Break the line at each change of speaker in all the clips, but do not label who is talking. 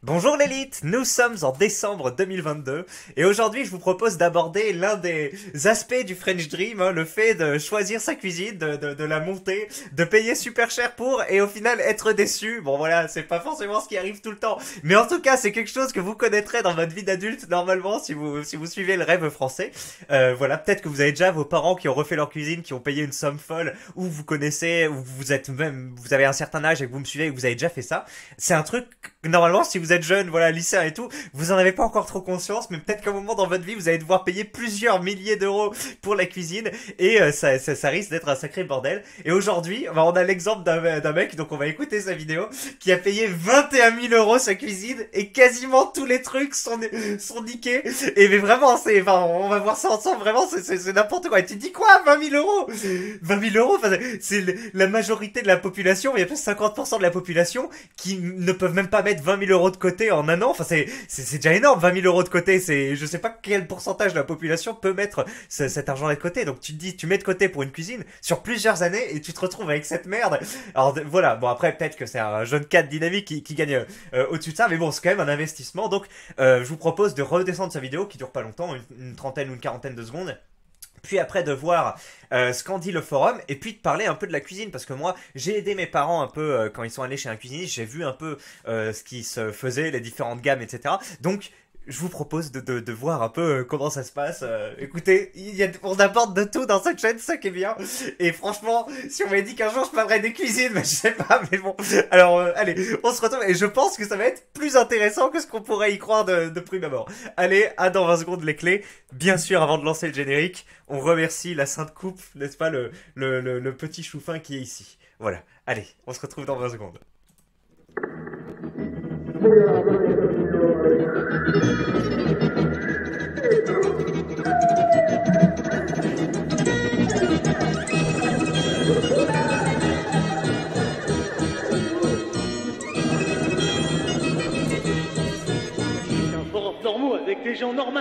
Bonjour l'élite, nous sommes en décembre 2022 et aujourd'hui je vous propose d'aborder l'un des aspects du French Dream, le fait de choisir sa cuisine, de la monter, de payer super cher pour et au final être déçu. Bon voilà, c'est pas forcément ce qui arrive tout le temps, mais en tout cas c'est quelque chose que vous connaîtrez dans votre vie d'adulte normalement si vous suivez le rêve français. Voilà, peut-être que vous avez déjà vos parents qui ont refait leur cuisine, qui ont payé une somme folle, ou vous connaissez, ou vous avez un certain âge et que vous me suivez et que vous avez déjà fait ça. C'est un truc, normalement si vous êtes jeune, voilà, lycéen et tout, vous en avez pas encore trop conscience, mais peut-être qu'à un moment dans votre vie, vous allez devoir payer plusieurs milliers d'euros pour la cuisine, et ça risque d'être un sacré bordel. Et aujourd'hui, on a l'exemple d'un mec, donc on va écouter sa vidéo, qui a payé 21 000 euros sa cuisine, et quasiment tous les trucs sont niqués. Et mais vraiment, on va voir ça ensemble, vraiment, c'est n'importe quoi. Et tu dis quoi, 20 000 euros 20 000 euros, c'est la majorité de la population, il y a plus de 50% de la population qui ne peuvent même pas mettre 20 000 euros de côté en un an. Enfin, c'est déjà énorme, 20 000 euros de côté. Je sais pas quel pourcentage de la population peut mettre cet argent-là de côté. Donc tu te dis, tu mets de côté pour une cuisine sur plusieurs années et tu te retrouves avec cette merde. Alors voilà, bon après peut-être que c'est un jeune cadre dynamique qui gagne au-dessus de ça, mais bon, c'est quand même un investissement. Donc je vous propose de redescendre sa vidéo qui dure pas longtemps, une trentaine ou une quarantaine de secondes. Puis après de voir ce qu'en dit le forum, et puis de parler un peu de la cuisine, parce que moi j'ai aidé mes parents un peu quand ils sont allés chez un cuisinier, j'ai vu un peu ce qui se faisait, les différentes gammes, etc. Donc je vous propose de voir un peu comment ça se passe. Écoutez, on aborde de tout dans cette chaîne, ça qui est bien. Et franchement, si on m'avait dit qu'un jour je parlerais des cuisines, je sais pas, mais bon. Alors, allez, on se retrouve. Et je pense que ça va être plus intéressant que ce qu'on pourrait y croire de prime abord. Allez, à dans 20 secondes les clés. Bien sûr, avant de lancer le générique, on remercie la Sainte Coupe, n'est-ce pas, le petit chouffin qui est ici. Voilà, allez, on se retrouve dans 20 secondes.
Normaux avec des gens normaux.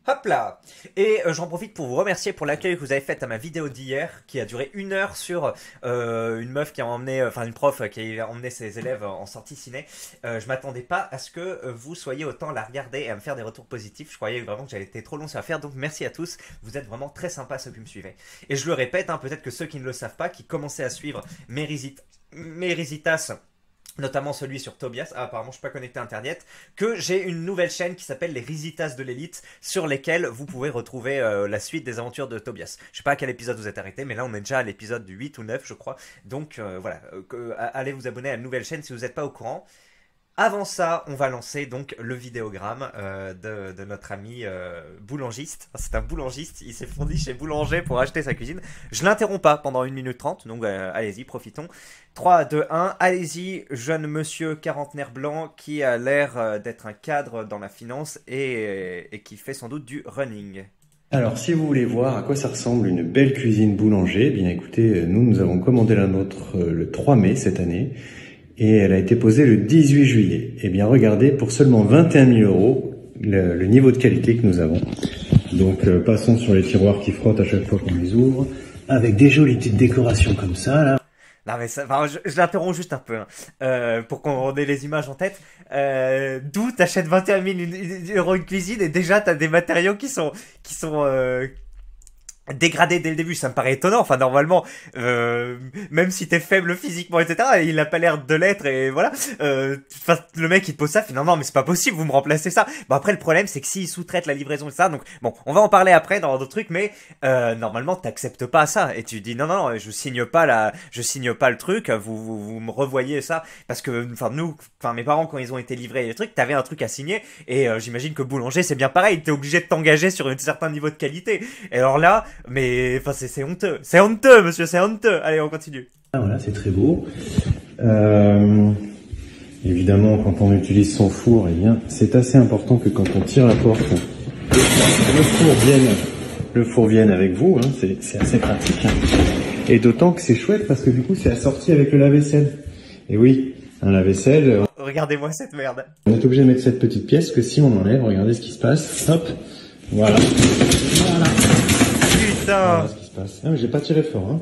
Hop là. Et j'en profite pour vous remercier pour l'accueil que vous avez fait à ma vidéo d'hier, qui a duré 1 heure sur une meuf qui a emmené, enfin une prof qui a emmené ses élèves en sortie ciné. Je m'attendais pas à ce que vous soyez autant à la regarder et à me faire des retours positifs. Je croyais vraiment que j'avais été trop long sur la faire, donc merci à tous. Vous êtes vraiment très sympas ceux qui me suivaient. Et je le répète, peut-être que ceux qui ne le savent pas, qui commençaient à suivre mes Risitas, notamment celui sur Tobias, apparemment je suis pas connecté à internet, que j'ai une nouvelle chaîne qui s'appelle les Risitas de l'élite, sur lesquelles vous pouvez retrouver la suite des aventures de Tobias. Je sais pas à quel épisode vous êtes arrêté, mais là on est déjà à l'épisode du 8 ou 9 je crois, donc voilà, allez vous abonner à la nouvelle chaîne si vous n'êtes pas au courant. Avant ça, on va lancer donc le vidéogramme de notre ami boulangiste. C'est un boulangiste, il s'est fourni chez Boulanger pour acheter sa cuisine. Je l'interromps pas pendant 1 minute 30, donc allez-y, profitons. 3, 2, 1, allez-y, jeune monsieur quarantenaire blanc qui a l'air d'être un cadre dans la finance et qui fait sans doute du running.
Alors, si vous voulez voir à quoi ça ressemble une belle cuisine boulanger, eh bien écoutez, nous avons commandé la nôtre le 3 mai cette année. Et elle a été posée le 18 juillet. Eh bien, regardez, pour seulement 21 000 euros, le niveau de qualité que nous avons. Donc, passons sur les tiroirs qui frottent à chaque fois qu'on les ouvre, avec des jolies petites décorations comme ça, là.
Non mais ça, je l'interromps juste un peu, pour qu'on ait les images en tête. D'où t'achètes 21 000 euros une cuisine et déjà t'as des matériaux qui sont dégradé dès le début, ça me paraît étonnant. Enfin, normalement, même si t'es faible physiquement, etc., il a pas l'air de l'être, et voilà. Le mec, il te pose ça, fait non, mais c'est pas possible, vous me remplacez ça. Bon, après, le problème, c'est que s'il sous-traite la livraison et ça, donc, bon, on va en parler après dans d'autres trucs, mais, normalement, t'acceptes pas ça, et tu dis non, je signe pas le truc, vous me revoyez ça, parce que, mes parents, quand ils ont été livrés les trucs, t'avais un truc à signer, et j'imagine que boulanger, c'est bien pareil, t'es obligé de t'engager sur un certain niveau de qualité. Et alors là, mais c'est honteux. C'est honteux, monsieur, c'est honteux. Allez, on continue.
Voilà, c'est très beau. Évidemment, quand on utilise son four, eh bien, c'est assez important que quand on tire la porte, le four vienne avec vous. C'est assez pratique. Et d'autant que c'est chouette parce que du coup, c'est assorti avec le lave-vaisselle. Et oui, un lave-vaisselle.
Regardez-moi cette merde.
On est obligé de mettre cette petite pièce que si on enlève, regardez ce qui se passe. Hop, voilà.
Putain.
Voilà ce qui se passe. Ah, mais j'ai pas tiré fort, hein.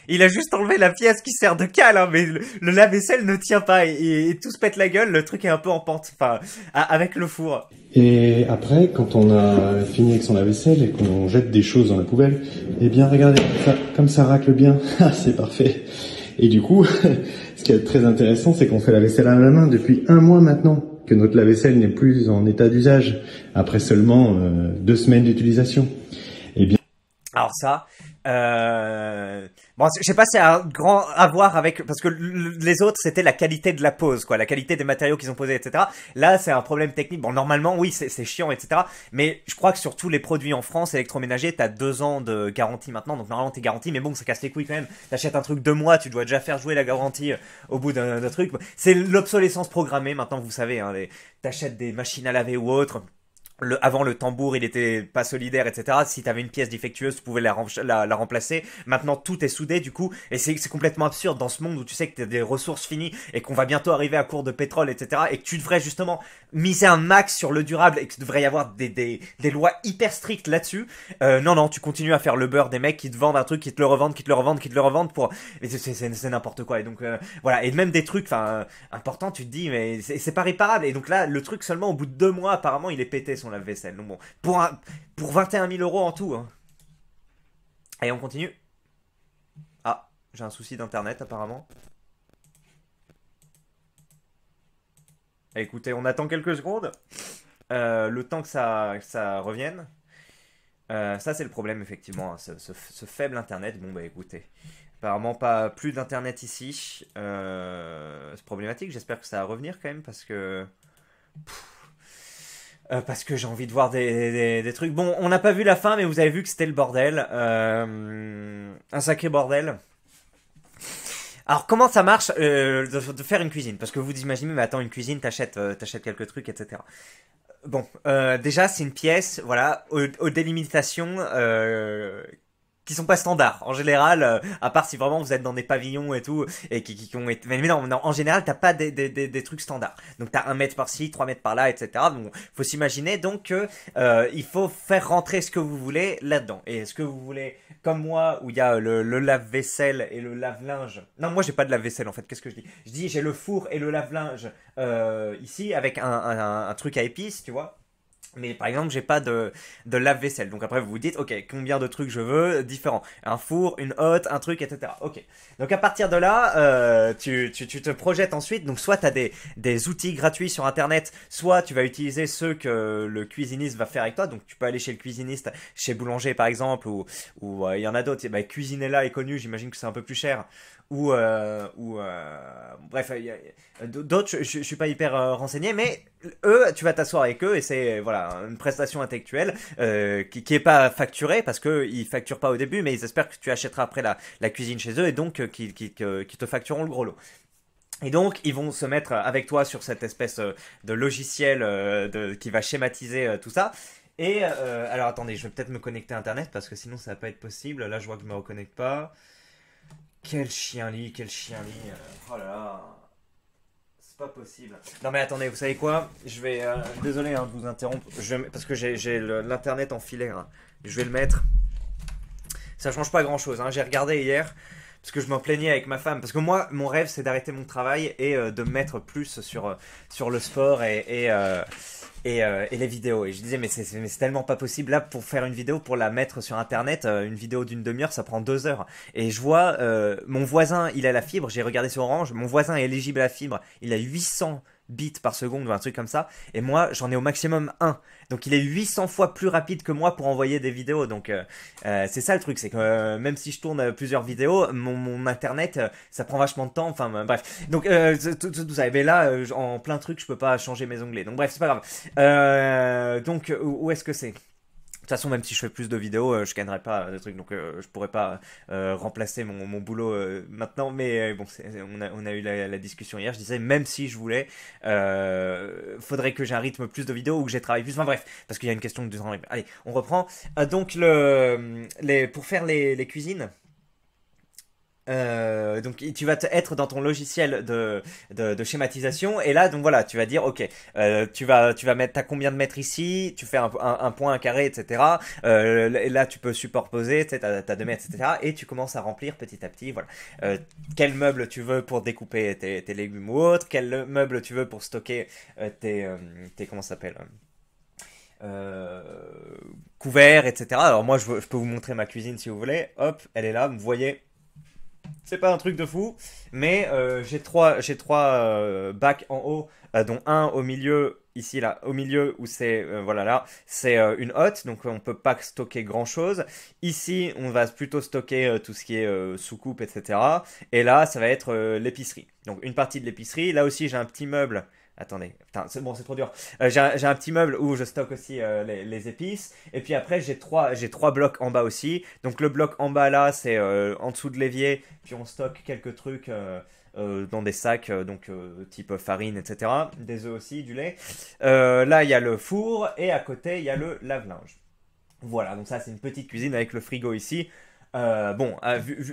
Il a juste enlevé la pièce qui sert de cale, hein, mais le lave-vaisselle ne tient pas et tout se pète la gueule. Le truc est un peu en pente, enfin, avec le four.
Et après, quand on a fini avec son lave-vaisselle et qu'on jette des choses dans la poubelle, eh bien, regardez, comme ça racle bien. Ah, c'est parfait. Et du coup, ce qui est très intéressant, c'est qu'on fait la vaisselle à la main depuis 1 mois maintenant, que notre lave-vaisselle n'est plus en état d'usage, après seulement 2 semaines d'utilisation. Eh bien,
Alors ça, bon, je sais pas si c'est un grand à voir avec, parce que les autres c'était la qualité de la pose, quoi, la qualité des matériaux qu'ils ont posés, etc. Là, c'est un problème technique. Bon, normalement, oui, c'est chiant, etc. Mais je crois que sur tous les produits en France électroménagers, t'as 2 ans de garantie maintenant, donc normalement t'es garanti. Mais bon, ça casse les couilles quand même. T'achètes un truc 2 mois, tu dois déjà faire jouer la garantie au bout d'un truc. C'est l'obsolescence programmée. Maintenant, vous savez, hein, t'achètes des machines à laver ou autres. Avant le tambour il était pas solidaire, etc. Si t'avais une pièce défectueuse tu pouvais la remplacer. Maintenant tout est soudé du coup, et c'est complètement absurde dans ce monde où tu sais que t'as des ressources finies et qu'on va bientôt arriver à court de pétrole, etc. Et que tu devrais justement miser un max sur le durable et que tu devrait y avoir des lois hyper strictes là-dessus. Non, tu continues à faire le beurre des mecs qui te vendent un truc, qui te le revendent pour... C'est n'importe quoi. Et donc voilà, et même des trucs importants, tu te dis mais c'est pas réparable. Et donc là le truc seulement au bout de 2 mois apparemment il est pété son lave-vaisselle. Donc bon, pour 21 000 euros en tout. Hein. Allez, on continue. Ah, j'ai un souci d'internet apparemment. Écoutez, on attend quelques secondes. Le temps que ça revienne. Ça c'est le problème effectivement, hein, ce faible internet. Bon bah écoutez, apparemment pas plus d'internet ici. C'est problématique, j'espère que ça va revenir quand même parce que j'ai envie de voir des trucs. Bon, on n'a pas vu la fin, mais vous avez vu que c'était le bordel. Un sacré bordel. Alors, comment ça marche de faire une cuisine? Parce que vous imaginez, mais attends, une cuisine, t'achètes quelques trucs, etc. Bon, déjà, c'est une pièce, voilà, aux délimitations qui sont pas standards. En général, à part si vraiment vous êtes dans des pavillons et tout, et qui ont été... Mais non, en général, t'as pas des trucs standards. Donc t'as 1 mètre par-ci, 3 mètres par-là, etc. Donc faut s'imaginer donc que il faut faire rentrer ce que vous voulez là-dedans. Et ce que vous voulez, comme moi, où il y a le lave-vaisselle et le lave-linge. Non, moi j'ai pas de lave-vaisselle en fait, qu'est-ce que je dis? Je dis j'ai le four et le lave-linge ici, avec un truc à épices, tu vois. Mais par exemple, j'ai pas de lave-vaisselle. Donc après, vous vous dites, ok, combien de trucs je veux, différents. Un four, une hotte, un truc, etc. Ok. Donc à partir de là, tu te projettes ensuite. Donc soit tu as des outils gratuits sur Internet, soit tu vas utiliser ceux que le cuisiniste va faire avec toi. Donc tu peux aller chez le cuisiniste, chez Boulanger par exemple, ou il y en a d'autres. Bah, Cuisinella est connu, j'imagine que c'est un peu plus cher. Bref, d'autres, je suis pas hyper renseigné, mais eux, tu vas t'asseoir avec eux et c'est voilà une prestation intellectuelle qui est pas facturée parce que ils facturent pas au début, mais ils espèrent que tu achèteras après la cuisine chez eux et donc qui te factureront le gros lot. Et donc, ils vont se mettre avec toi sur cette espèce de logiciel qui va schématiser tout ça. Et alors attendez, je vais peut-être me connecter à Internet parce que sinon ça va pas être possible. Là, je vois que je me reconnecte pas. Quel chien-lit, quel chien-lit. Oh là là. C'est pas possible. Non mais attendez, vous savez quoi? Je vais... désolé hein, de vous interrompre. Parce que j'ai l'internet en filaire. Hein. Je vais le mettre. Ça change pas grand-chose. Hein. J'ai regardé hier. Parce que je m'en plaignais avec ma femme. Parce que moi, mon rêve, c'est d'arrêter mon travail et de me mettre plus sur le sport et les vidéos. Et je disais, mais c'est tellement pas possible. Là, pour faire une vidéo, pour la mettre sur Internet, une vidéo d'une demi-heure, ça prend 2 heures. Et je vois, mon voisin, il a la fibre. J'ai regardé sur Orange. Mon voisin est éligible à la fibre. Il a 800 bits par seconde ou un truc comme ça. Et moi, j'en ai au maximum 1. Donc il est 800 fois plus rapide que moi pour envoyer des vidéos. Donc c'est ça le truc, c'est que même si je tourne plusieurs vidéos, mon internet, ça prend vachement de temps. Enfin bref. Donc tout ça. Mais là, en plein truc, je peux pas changer mes onglets. Donc bref, c'est pas grave. Donc où est-ce que c'est? De toute façon, même si je fais plus de vidéos, je gagnerai pas de trucs, donc je pourrais pas remplacer mon boulot maintenant. Mais bon, on a eu la discussion hier. Je disais, même si je voulais, faudrait que j'ai un rythme plus de vidéos ou que j'ai travaillé plus. Enfin bref, parce qu'il y a une question de temps. Allez, on reprend. Donc pour faire les cuisines. Donc tu vas être dans ton logiciel de schématisation et là donc voilà tu vas dire ok tu vas mettre t'as combien de mètres ici, tu fais un point, un carré, etc. Là tu peux superposer, tu sais, t'as 2 mètres, etc. Et tu commences à remplir petit à petit, voilà. Quel meuble tu veux pour découper tes légumes ou autres, quel meuble tu veux pour stocker tes comment ça s'appelle euh, couverts, etc. Alors moi je peux vous montrer ma cuisine si vous voulez. Hop, elle est là, vous voyez. C'est pas un truc de fou, mais j'ai trois bacs en haut, dont un au milieu, ici là, au milieu où c'est voilà là, c'est une hotte, donc on peut pas stocker grand chose. Ici, on va plutôt stocker tout ce qui est soucoupe, etc. Et là, ça va être l'épicerie. Donc une partie de l'épicerie. Là aussi, j'ai un petit meuble. Attendez, putain, c'est bon, c'est trop dur. J'ai un petit meuble où je stocke aussi les épices. Et puis après, j'ai trois blocs en bas aussi. Donc le bloc en bas là, c'est en dessous de l'évier. Puis on stocke quelques trucs dans des sacs, type farine, etc. Des œufs aussi, du lait. Là, il y a le four et à côté, il y a le lave-linge. Voilà, donc ça, c'est une petite cuisine avec le frigo ici. Bon,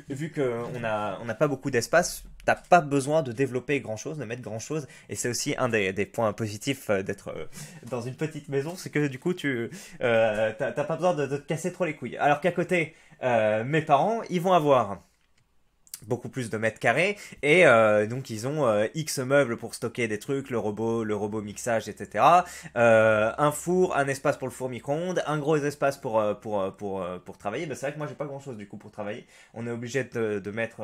vu qu'on n'a pas beaucoup d'espace, t'as pas besoin de développer grand chose, de mettre grand chose, et c'est aussi un des points positifs d'être dans une petite maison, c'est que du coup t'as pas besoin de te casser trop les couilles. Alors qu'à côté, mes parents, ils vont avoir beaucoup plus de mètres carrés et donc ils ont X meubles pour stocker des trucs, le robot mixage, etc. Un four, un espace pour le four micro-ondes, un gros espace pour travailler. Ben, c'est vrai que moi j'ai pas grand chose du coup pour travailler. On est obligé de mettre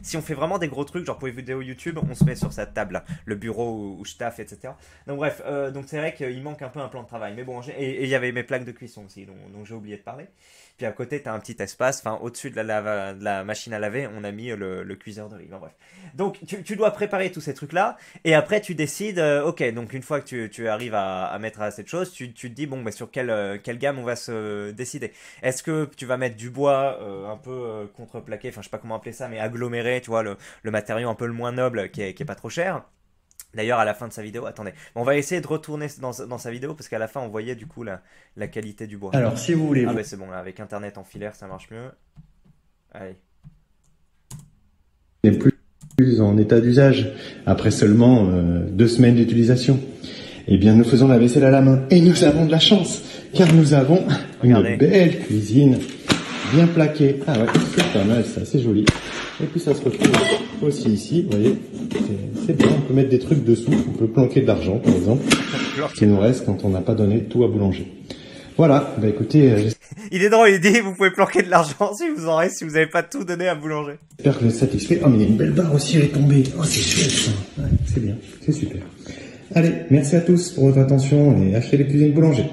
si on fait vraiment des gros trucs genre pour les vidéos YouTube, on se met sur cette table là, le bureau où je taffe, etc. Donc bref, donc c'est vrai qu'il manque un peu un plan de travail. Mais bon, et il y avait mes plaques de cuisson aussi, donc j'ai oublié de parler. Puis à côté, tu as un petit espace, enfin au-dessus de la machine à laver, on a mis le cuiseur de riz. Enfin, bref. Donc tu dois préparer tous ces trucs-là, et après tu décides, ok, donc une fois que tu arrives à mettre assez de choses, tu te dis, bon, bah, sur quelle gamme on va se décider. Est-ce que tu vas mettre du bois un peu contreplaqué, enfin je sais pas comment appeler ça, mais aggloméré, tu vois, le matériau un peu le moins noble qui est pas trop cher. D'ailleurs, à la fin de sa vidéo, attendez, on va essayer de retourner dans sa vidéo parce qu'à la fin, on voyait du coup la qualité du bois.
Alors, si vous voulez,
Ah, bah c'est bon, là, avec internet en filaire, ça marche mieux. Allez.
vous n'êtes plus en état d'usage après seulement 2 semaines d'utilisation. Eh bien, nous faisons la vaisselle à la main et nous avons de la chance car nous avons
Regardez.
une belle cuisine bien plaquée. Ah ouais, c'est pas mal ça, c'est joli. Et puis ça se retrouve aussi ici, vous voyez, c'est bien, on peut mettre des trucs dessous, on peut planquer de l'argent par exemple, qui nous reste quand on n'a pas donné tout à boulanger. Voilà, bah écoutez,
Il est drôle, il dit vous pouvez planquer de l'argent si vous en reste, si vous n'avez pas tout donné à boulanger.
j'espère que vous êtes satisfait. Oh mais il y a une belle barre aussi, elle est tombée. Oh c'est chouette ça, ouais, c'est bien, c'est super. Allez, merci à tous pour votre attention et achetez les cuisines boulanger.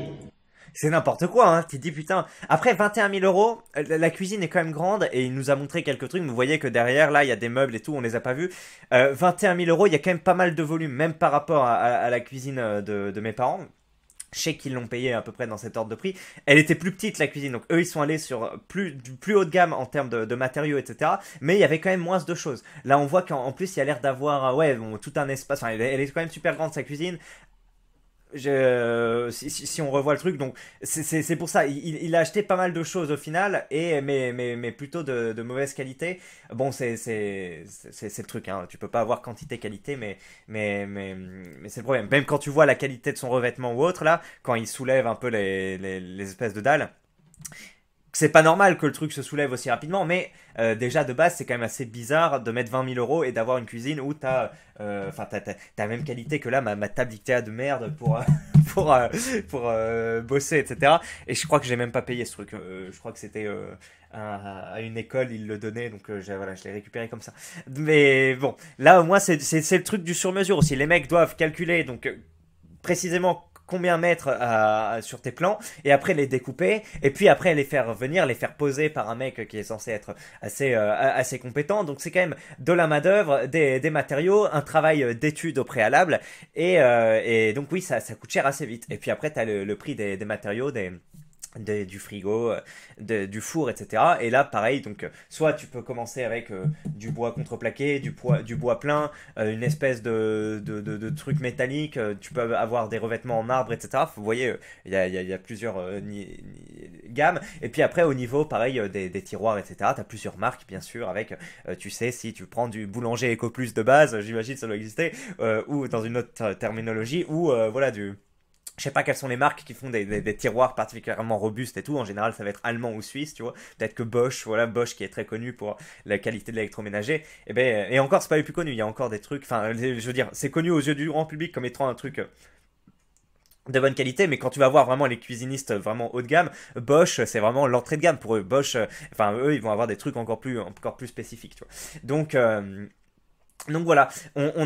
C'est n'importe quoi, hein. Tu te dis putain. Après 21 000 euros, la cuisine est quand même grande et il nous a montré quelques trucs. Vous voyez que derrière, là, il y a des meubles et tout, on les a pas vus. 21 000 euros, il y a quand même pas mal de volume, même par rapport à la cuisine de mes parents. Je sais qu'ils l'ont payé à peu près dans cet ordre de prix. Elle était plus petite la cuisine, donc eux ils sont allés sur du plus haut de gamme en termes de matériaux, etc. Mais il y avait quand même moins de choses. Là on voit qu'en plus il y a l'air d'avoir ouais, bon, tout un espace. Enfin, elle est quand même super grande sa cuisine. Si on revoit le truc, donc c'est pour ça, il a acheté pas mal de choses au final, mais plutôt de mauvaise qualité. Bon, c'est le truc, hein. Tu peux pas avoir quantité qualité, mais c'est le problème. Même quand tu vois la qualité de son revêtement ou autre, là, quand il soulève un peu les espèces de dalles, c'est pas normal que le truc se soulève aussi rapidement, mais déjà de base c'est quand même assez bizarre de mettre 20 000 euros et d'avoir une cuisine où t'as la même qualité que là ma table Ikea de merde pour bosser, etc. Et je crois que j'ai même pas payé ce truc. Je crois que c'était à une école ils le donnaient, donc voilà, je l'ai récupéré comme ça. Mais bon, là au moins c'est le truc du sur-mesure aussi. Les mecs doivent calculer donc précisément combien mettre sur tes plans et après les découper et puis après les faire venir, les faire poser par un mec qui est censé être assez compétent. Donc c'est quand même de la main d'œuvre, des matériaux, un travail d'étude au préalable et donc oui ça coûte cher assez vite. Et puis après t'as le prix des matériaux, du frigo, du four, etc. Et là, pareil, donc soit tu peux commencer avec du bois contreplaqué, du bois plein, une espèce de truc métallique, tu peux avoir des revêtements en marbre, etc. Vous voyez, il y a plusieurs gammes. Et puis après, au niveau, pareil, des tiroirs, etc., tu as plusieurs marques, bien sûr, avec, tu sais, si tu prends du boulanger Ecoplus de base, j'imagine ça doit exister, ou dans une autre terminologie, ou voilà, je sais pas quelles sont les marques qui font des tiroirs particulièrement robustes et tout. En général, ça va être allemand ou suisse, tu vois. Peut-être que Bosch, voilà, Bosch qui est très connu pour la qualité de l'électroménager. Et encore, c'est pas les plus connus. Il y a encore des trucs. Enfin, je veux dire, c'est connu aux yeux du grand public comme étant un truc de bonne qualité, mais quand tu vas voir vraiment les cuisinistes vraiment haut de gamme, Bosch, c'est vraiment l'entrée de gamme pour eux. Bosch, enfin, eux, ils vont avoir des trucs encore plus spécifiques, tu vois. Donc voilà, on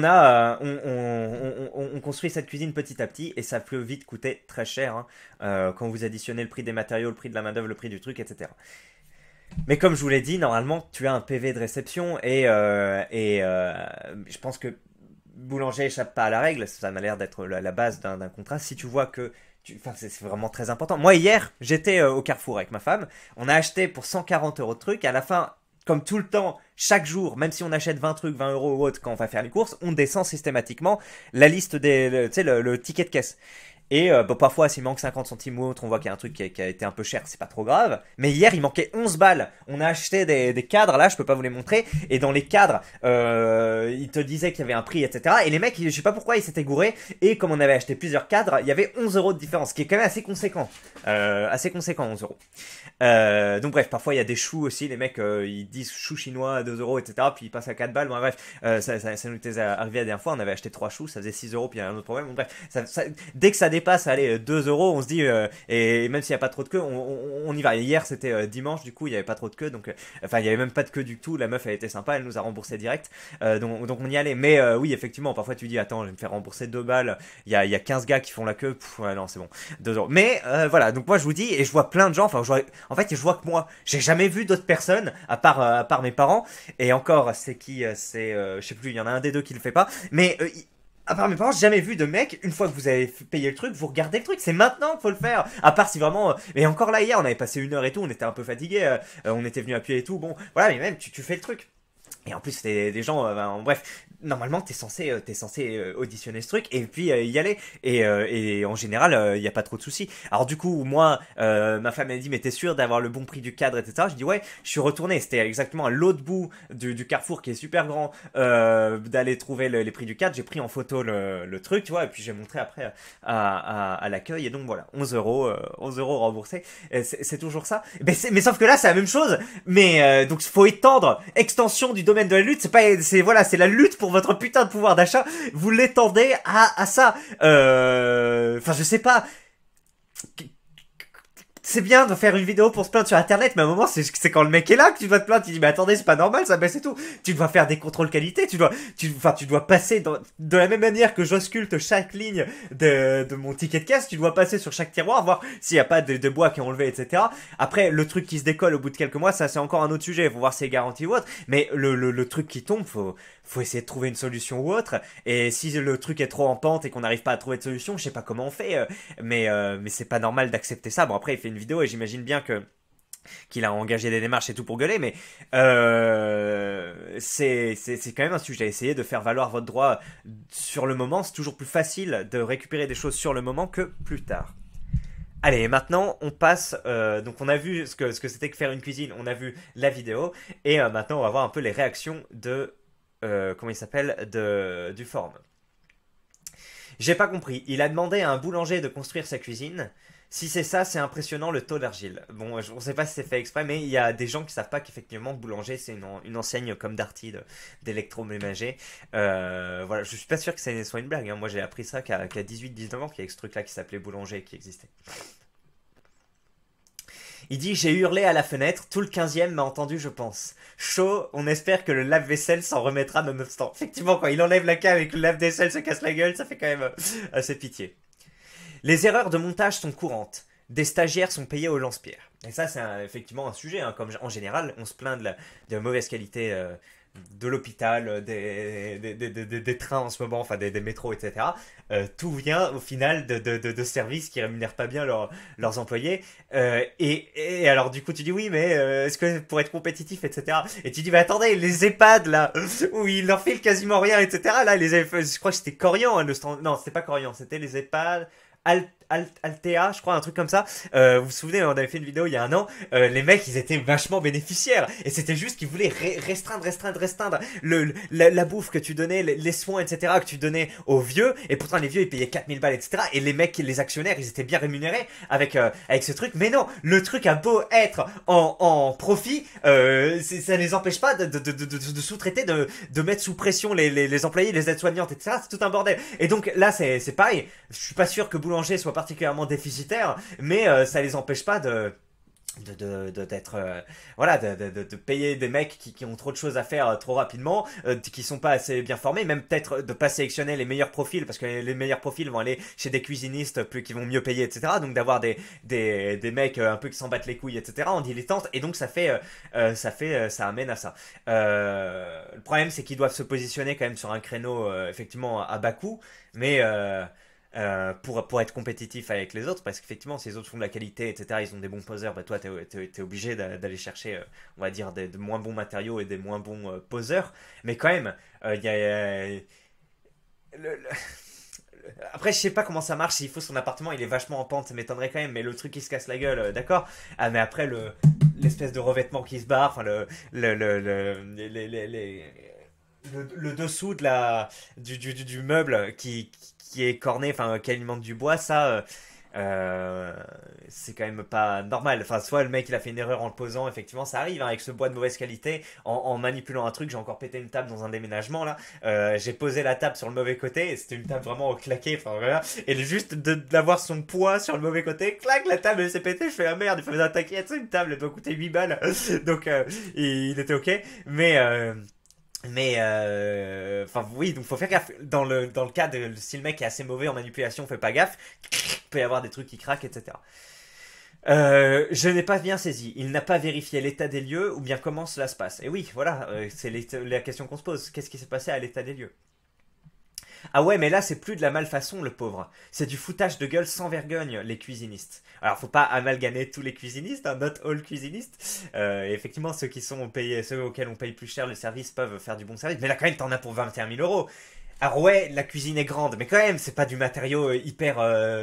construit cette cuisine petit à petit et ça peut vite coûter très cher hein, quand vous additionnez le prix des matériaux, le prix de la main-d'œuvre, le prix du truc, etc. Mais comme je vous l'ai dit, normalement tu as un PV de réception et je pense que boulanger échappe pas à la règle, ça m'a l'air d'être la base d'un contrat. Si tu vois que enfin, c'est vraiment très important. Moi, hier, j'étais au Carrefour avec ma femme. On a acheté pour 140 euros de trucs. À la fin, comme tout le temps, chaque jour, même si on achète 20 trucs, 20 euros ou autre quand on va faire les courses, on descend systématiquement la liste tu sais, le ticket de caisse. Et bon, parfois, s'il manque 50 centimes ou autre, on voit qu'il y a un truc qui a été un peu cher, c'est pas trop grave. Mais hier, il manquait 11 balles. On a acheté des cadres, là, je peux pas vous les montrer. Et dans les cadres, ils te disaient qu'il y avait un prix, etc. Et les mecs, je sais pas pourquoi, ils s'étaient gourés. Et comme on avait acheté plusieurs cadres, il y avait 11 euros de différence, ce qui est quand même assez conséquent. Assez conséquent, 11 euros. Donc bref, parfois il y a des choux aussi, les mecs ils disent choux chinois à 2 euros, etc. Puis ils passent à 4 balles. Bon, bref, ça nous était arrivé la dernière fois, on avait acheté 3 choux, ça faisait 6 euros, puis il y a un autre problème. Bon, bref, dès que ça dépasse, allez, 2 euros, on se dit, et même s'il n'y a pas trop de queue, on y va. Et hier c'était dimanche, du coup il n'y avait pas trop de queue, donc enfin il n'y avait même pas de queue du tout, la meuf elle était sympa, elle nous a remboursé direct, donc on y allait. Mais oui, effectivement, parfois tu dis, attends, je vais me faire rembourser 2 balles, il y a 15 gars qui font la queue, ouais, non, c'est bon, 2 euros. Mais voilà, donc moi je vous dis, et je vois plein de gens, enfin, en fait, je vois que moi, j'ai jamais vu d'autres personnes à part mes parents. Et encore, c'est qui c'est, je sais plus, il y en a un des deux qui le fait pas. Mais à part mes parents, j'ai jamais vu de mec, une fois que vous avez payé le truc, vous regardez le truc. C'est maintenant qu'il faut le faire. À part si vraiment. Et encore là, hier, on avait passé 1 heure et tout, on était un peu fatigué, on était venu appuyer et tout. Bon, voilà, mais même, tu fais le truc. Et en plus, c'était des gens, bref, normalement, t'es censé auditionner ce truc et puis y aller. Et en général, il n'y a pas trop de soucis. Alors du coup, moi, ma femme m'a dit, mais t'es sûr d'avoir le bon prix du cadre, etc. Je dis, ouais, je suis retourné. C'était exactement à l'autre bout du Carrefour qui est super grand, d'aller trouver les prix du cadre. J'ai pris en photo le truc, tu vois, et puis j'ai montré après à l'accueil. Et donc voilà, 11 euros remboursés. C'est toujours ça. Mais sauf que là, c'est la même chose. Mais donc, faut étendre, extension du domaine de la lutte, c'est la lutte pour votre putain de pouvoir d'achat, vous l'étendez à ça. Enfin, je sais pas. C'est bien de faire une vidéo pour se plaindre sur internet, mais à un moment, c'est quand le mec est là que tu dois te plaindre, tu dis, mais attendez, c'est pas normal, ça baisse et tout. Tu dois faire des contrôles qualité, tu dois passer de la même manière que j'ausculte chaque ligne de mon ticket de caisse, tu dois passer sur chaque tiroir, voir s'il n'y a pas de bois qui est enlevé, etc. Après, le truc qui se décolle au bout de quelques mois, ça c'est encore un autre sujet, faut voir si c'est garanti ou autre, mais le truc qui tombe, faut essayer de trouver une solution ou autre, et si le truc est trop en pente et qu'on n'arrive pas à trouver de solution, je sais pas comment on fait, mais c'est pas normal d'accepter ça. Bon, après, il fait une vidéo et j'imagine bien qu'il a engagé des démarches et tout pour gueuler, mais c'est quand même un sujet. Essayez de faire valoir votre droit sur le moment, c'est toujours plus facile de récupérer des choses sur le moment que plus tard. Allez, maintenant on passe, donc on a vu ce que c'était que faire une cuisine, on a vu la vidéo, et maintenant on va voir un peu les réactions comment il s'appelle, du forum. J'ai pas compris, il a demandé à un boulanger de construire sa cuisine. Si c'est ça, c'est impressionnant le taux d'argile. Bon, on sait pas si c'est fait exprès, mais il y a des gens qui savent pas qu'effectivement boulanger c'est une enseigne comme Darty d'électroménager. Voilà, je suis pas sûr que ce soit une blague, hein. Moi j'ai appris ça qu'à 18-19 ans qu'il y a ce truc là qui s'appelait boulanger qui existait. Il dit, j'ai hurlé à la fenêtre, tout le 15e m'a entendu, je pense. Chaud, on espère que le lave-vaisselle s'en remettra nonobstant. Effectivement, quand il enlève la cave et que le lave-vaisselle se casse la gueule, ça fait quand même assez pitié. Les erreurs de montage sont courantes. Des stagiaires sont payés au lance-pierre. Et ça, c'est effectivement un sujet, hein. Comme en général, on se plaint de mauvaise qualité de l'hôpital, des trains en ce moment, enfin des métros, etc. Tout vient au final de services qui rémunèrent pas bien leurs employés. Et alors du coup tu dis oui mais est-ce que pour être compétitif, etc. Et tu dis mais attendez, les EHPAD là, où ils leur filent quasiment rien, etc. Là les je crois que c'était Corian, hein, non c'était pas Corian, c'était les EHPAD. Altea, je crois, un truc comme ça. Vous vous souvenez, on avait fait une vidéo il y a un an. Les mecs, ils étaient vachement bénéficiaires. Et c'était juste qu'ils voulaient restreindre la bouffe que tu donnais, les soins, etc., que tu donnais aux vieux. Et pourtant, les vieux, ils payaient 4000 balles, etc. Et les mecs, les actionnaires, ils étaient bien rémunérés avec ce truc. Mais non, le truc a beau être en profit, ça les empêche pas de sous-traiter, de mettre sous pression les employés, les aides-soignantes, etc. C'est tout un bordel. Et donc là, c'est pareil. Je suis pas sûr que Boulanger soit particulièrement déficitaire, mais ça les empêche pas d'être voilà de payer des mecs qui ont trop de choses à faire trop rapidement, qui sont pas assez bien formés, même peut-être de pas sélectionner les meilleurs profils parce que les meilleurs profils vont aller chez des cuisinistes qui vont mieux payer, etc. Donc d'avoir des mecs un peu qui s'en battent les couilles, etc. en dilettante, et donc ça amène à ça. Le problème c'est qu'ils doivent se positionner quand même sur un créneau effectivement à bas coût, mais pour être compétitif avec les autres, parce qu'effectivement, si les autres font de la qualité, etc., ils ont des bons poseurs, bah toi, t'es obligé d'aller chercher, on va dire, de moins bons matériaux et des moins bons poseurs. Mais quand même, il y a. Le- Après, je sais pas comment ça marche, s'il faut son appartement, il est vachement en pente, ça m'étonnerait quand même, mais le truc qui se casse la gueule, d'accord. Ah, mais après, l'espèce de revêtement qui se barre, enfin, le dessous du meuble qui est corné, enfin, qui alimente du bois, ça, c'est quand même pas normal. Enfin, soit le mec il a fait une erreur en le posant, effectivement, ça arrive hein, avec ce bois de mauvaise qualité, en manipulant un truc. J'ai encore pété une table dans un déménagement là. J'ai posé la table sur le mauvais côté, et c'était une table vraiment claquée, enfin voilà. Et juste d'avoir son poids sur le mauvais côté, clac, la table elle s'est pétée. Je fais ah merde, il faut attaquer, tu sais, une table elle doit coûter 8 balles. Donc, il était ok. Mais enfin oui, donc faut faire gaffe dans le cas de si le mec est assez mauvais en manipulation, fait pas gaffe, il peut y avoir des trucs qui craquent, etc. Je n'ai pas bien saisi. Il n'a pas vérifié l'état des lieux ou bien comment cela se passe. Et oui, voilà, c'est la question qu'on se pose. Qu'est-ce qui s'est passé à l'état des lieux? Ah ouais, mais là, c'est plus de la malfaçon, le pauvre. C'est du foutage de gueule sans vergogne, les cuisinistes. Alors, faut pas amalgamer tous les cuisinistes, hein, not all cuisinistes. Et effectivement, ceux qui sont payés, ceux auxquels on paye plus cher le service peuvent faire du bon service. Mais là, quand même, t'en as pour 21 000 euros. Alors ouais, la cuisine est grande, mais quand même, c'est pas du matériau hyper...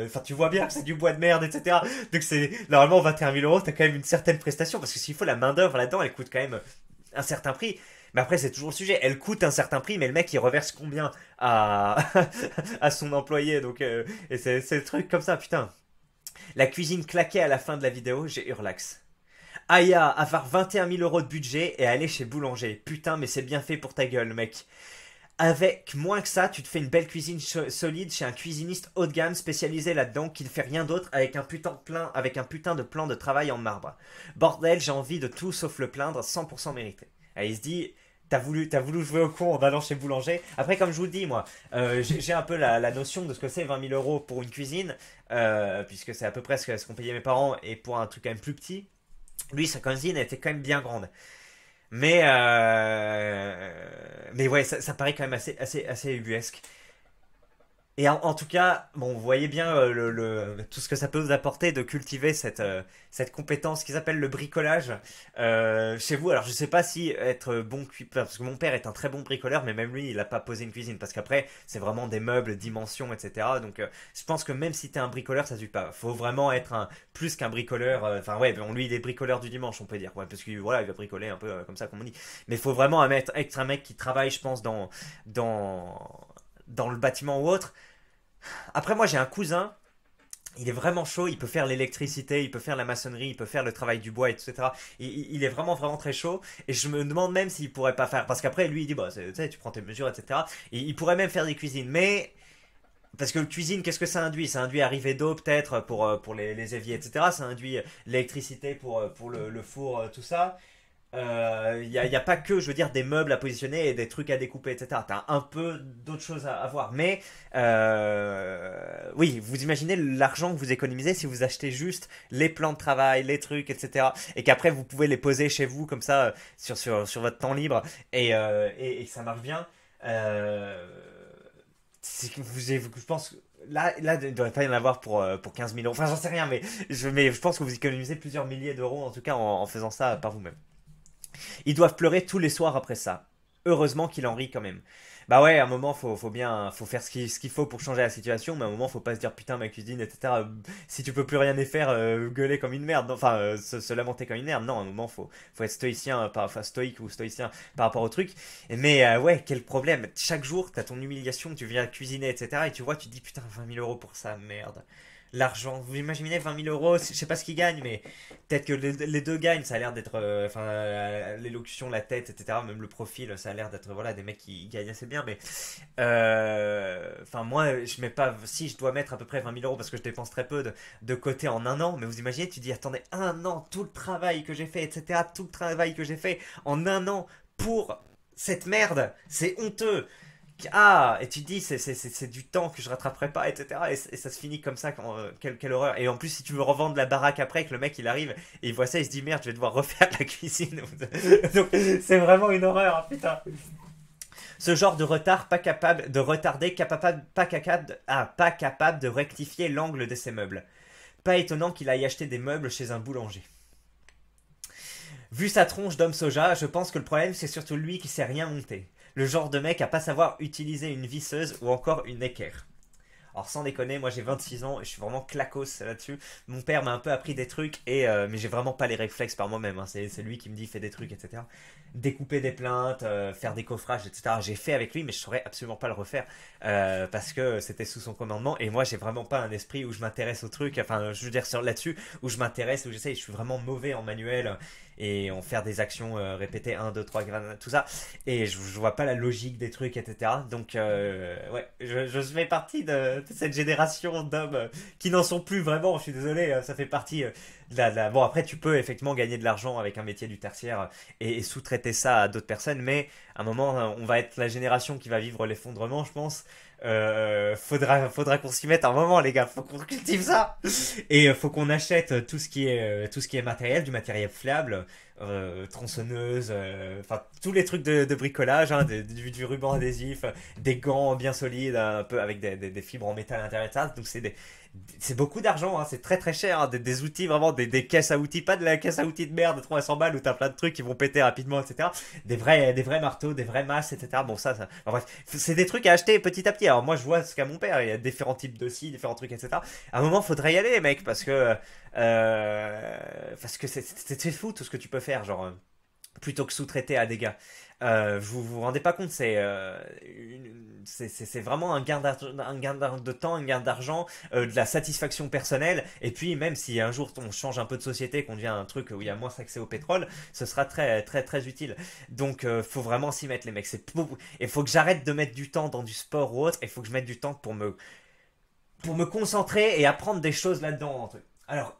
Enfin, tu vois bien que c'est du bois de merde, etc. Donc c'est... Normalement, 21 000 euros, t'as quand même une certaine prestation, parce que s'il faut la main-d'œuvre là-dedans, elle coûte quand même un certain prix. Mais après, c'est toujours le sujet. Elle coûte un certain prix, mais le mec, il reverse combien à, à son employé. Donc, et c'est le truc comme ça, putain. La cuisine claquait à la fin de la vidéo, j'ai hurlax. Aya, avoir 21 000 euros de budget et aller chez Boulanger. Putain, mais c'est bien fait pour ta gueule, mec. Avec moins que ça, tu te fais une belle cuisine solide chez un cuisiniste haut de gamme spécialisé là-dedans qui ne fait rien d'autre avec un putain de plan de travail en marbre. Bordel, j'ai envie de tout sauf le plaindre, 100% mérité. Et il se dit, t'as voulu jouer au con en allant chez Boulanger. Après, comme je vous le dis, moi, j'ai un peu la notion de ce que c'est 20 000 euros pour une cuisine, puisque c'est à peu près ce qu'ont payé mes parents, et pour un truc quand même plus petit. Lui, sa cuisine était quand même bien grande. Mais ouais, ça paraît quand même assez ubuesque. Et en tout cas, bon, vous voyez bien tout ce que ça peut vous apporter de cultiver cette compétence qui s'appelle le bricolage chez vous. Alors, je sais pas si être bon parce que mon père est un très bon bricoleur, mais même lui, il a pas posé une cuisine parce qu'après, c'est vraiment des meubles, dimensions, etc. Donc, je pense que même si t'es un bricoleur, ça suffit pas. Faut vraiment être plus qu'un bricoleur. Enfin, ouais, bon, lui, il est bricoleur du dimanche, on peut dire, ouais, parce que voilà, il va bricoler un peu comme ça, comme on dit. Mais faut vraiment être un mec qui travaille, je pense, dans dans le bâtiment ou autre. Après, moi, j'ai un cousin, il est vraiment chaud, il peut faire l'électricité, il peut faire la maçonnerie, il peut faire le travail du bois, etc. Il est vraiment, vraiment très chaud. Et je me demande même s'il pourrait pas faire. Parce qu'après, lui, il dit, bah, tu sais, tu prends tes mesures, etc. Et il pourrait même faire des cuisines. Mais. Parce que le cuisine, qu'est-ce que ça induit? Ça induit arrivée d'eau, peut-être, pour les éviers, etc. Ça induit l'électricité pour le four, tout ça. y a pas que, je veux dire, des meubles à positionner et des trucs à découper, etc. T'as un peu d'autres choses à voir. Mais oui, vous imaginez l'argent que vous économisez si vous achetez juste les plans de travail, les trucs, etc. Et qu'après vous pouvez les poser chez vous comme ça sur votre temps libre et que ça marche bien. Euh, je pense là, il ne devrait pas y en avoir pour 15 000 euros. Enfin, j'en sais rien, mais je pense que vous économisez plusieurs milliers d'euros en tout cas en faisant ça par vous-même. Ils doivent pleurer tous les soirs après ça. Heureusement qu'il en rit quand même. Bah ouais, à un moment, faut faire ce qu'il faut pour changer la situation, mais à un moment, faut pas se dire putain, ma cuisine, etc. Si tu peux plus rien y faire, gueuler comme une merde, enfin, se lamenter comme une merde. Non, à un moment, faut être stoïcien, enfin, stoïque ou stoïcien par rapport au truc. Mais ouais, quel problème. Chaque jour, t'as ton humiliation, tu viens cuisiner, etc. Et tu vois, tu te dis putain, 20 000 euros pour ça, merde. L'argent, vous imaginez 20 000 euros, je sais pas ce qu'ils gagnent, mais peut-être que les deux gagnent, ça a l'air d'être, enfin, l'élocution, la tête, etc., même le profil, ça a l'air d'être, voilà, des mecs qui gagnent assez bien, mais, enfin, moi, je mets pas, si je dois mettre à peu près 20 000 euros parce que je dépense très peu de côté en un an, mais vous imaginez, tu dis, attendez, un an, tout le travail que j'ai fait, etc., tout le travail que j'ai fait en un an pour cette merde, c'est honteux. Ah, et tu te dis, c'est du temps que je rattraperai pas, etc. Et ça se finit comme ça, quelle horreur. Et en plus, si tu veux revendre la baraque après, que le mec il arrive et il voit ça, il se dit merde, je vais devoir refaire la cuisine. Donc, c'est vraiment une horreur, putain. Ce genre de retard pas capable de retarder, pas capable de rectifier l'angle de ses meubles. Pas étonnant qu'il aille acheter des meubles chez un boulanger. Vu sa tronche d'homme soja, je pense que le problème c'est surtout lui qui sait rien monter. Le genre de mec à pas savoir utiliser une visseuse ou encore une équerre. Alors sans déconner, moi j'ai 26 ans et je suis vraiment clacos là-dessus. Mon père m'a un peu appris des trucs mais j'ai vraiment pas les réflexes par moi-même. Hein. C'est lui qui me dit fais des trucs, etc. Découper des plaintes, faire des coffrages, etc. J'ai fait avec lui, mais je saurais absolument pas le refaire parce que c'était sous son commandement. Et moi j'ai vraiment pas un esprit où je m'intéresse au truc. Enfin, je veux dire là-dessus où je m'intéresse, où j'essaye. Je suis vraiment mauvais en manuel et en faire des actions répétées 1, 2, 3, tout ça. Et je vois pas la logique des trucs, etc. Donc ouais, je fais partie de cette génération d'hommes qui n'en sont plus vraiment. Je suis désolé, ça fait partie Bon, après, tu peux effectivement gagner de l'argent avec un métier du tertiaire et sous-traiter ça à d'autres personnes, mais à un moment, on va être la génération qui va vivre l'effondrement, je pense. Faudra qu'on s'y mette un moment, les gars. Faut qu'on cultive ça. Et faut qu'on achète tout ce qui est matériel, du matériel fiable, tronçonneuse, enfin tous les trucs de bricolage, hein, du ruban adhésif, des gants bien solides, un peu avec des fibres en métal à l'intérieur, etc. Donc c'est beaucoup d'argent, hein, c'est très très cher, hein, des outils vraiment, des caisses à outils, pas de la caisse à outils de merde de 300 balles où t'as plein de trucs qui vont péter rapidement, etc. Des vrais marteaux, des vraies masses, etc. Bon, enfin, bref, c'est des trucs à acheter petit à petit. Alors moi, je vois ce qu'a mon père, il y a différents types de scies, différents trucs, etc. À un moment, faudrait y aller, mec, parce que c'est fou tout ce que tu peux faire, genre, plutôt que sous-traiter à des gars. Vous rendez pas compte, c'est vraiment un gain de temps, un gain d'argent, de la satisfaction personnelle. Et puis même si un jour on change un peu de société, qu'on devient un truc où il y a moins accès au pétrole, ce sera très très très utile. Donc faut vraiment s'y mettre les mecs. Il faut que j'arrête de mettre du temps dans du sport ou autre. Il faut que je mette du temps pour me concentrer et apprendre des choses là-dedans. Alors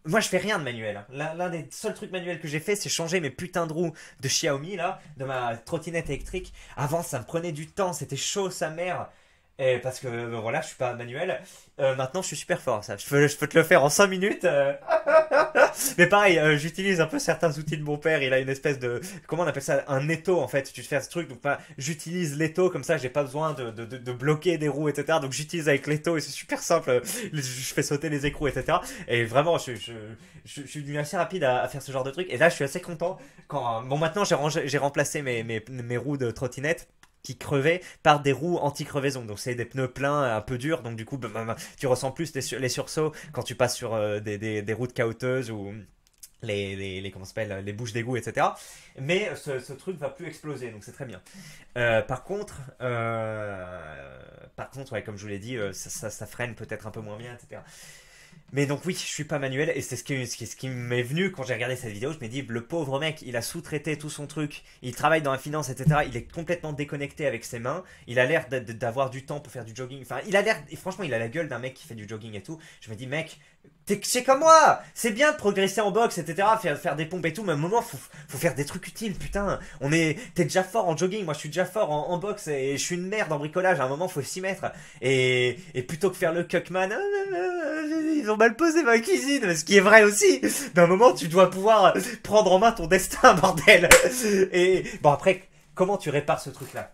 moi, je fais rien de manuel. Hein. L'un des seuls trucs manuels que j'ai fait, c'est changer mes putains de roues de Xiaomi, là, de ma trottinette électrique. Avant, ça me prenait du temps, c'était chaud, sa mère. Et parce que, voilà, je suis pas manuel. Maintenant, je suis super fort, ça. Je peux te le faire en 5 minutes. Mais pareil, j'utilise un peu certains outils de mon père. Il a une espèce de, comment on appelle ça, un étau, en fait. Tu te fais ce truc, donc j'utilise l'étau, comme ça, j'ai pas besoin de bloquer des roues, etc. Donc j'utilise avec l'étau et c'est super simple. Je fais sauter les écrous, etc. Et vraiment, je suis devenu assez rapide à faire ce genre de truc. Et là, je suis assez content bon, maintenant, j'ai remplacé mes roues de trottinette qui crevaient par des roues anti-crevaison. Donc c'est des pneus pleins un peu durs, donc du coup tu ressens plus les sursauts quand tu passes sur des routes caouteuses ou comment ça s'appelle, les bouches d'égout, etc. Mais ce truc va plus exploser, donc c'est très bien. Par contre, ouais, comme je vous l'ai dit, ça freine peut-être un peu moins bien, etc. Mais donc oui, je suis pas manuel et c'est ce qui m'est venu quand j'ai regardé cette vidéo. Je me dis, le pauvre mec, il a sous-traité tout son truc, il travaille dans la finance, etc. Il est complètement déconnecté avec ses mains. Il a l'air d'avoir du temps pour faire du jogging. Enfin, il a l'air, et franchement, il a la gueule d'un mec qui fait du jogging et tout. Je me dis, mec, c'est comme moi. C'est bien de progresser en boxe, etc. Faire des pompes et tout, mais à un moment, faut faire des trucs utiles, putain. T'es déjà fort en jogging, moi je suis déjà fort en boxe et je suis une merde en bricolage. À un moment, faut s'y mettre. Et plutôt que faire le cuckman, ils ont mal posé ma cuisine, ce qui est vrai aussi. D'un moment, tu dois pouvoir prendre en main ton destin, bordel. Et bon, après, comment tu répares ce truc-là?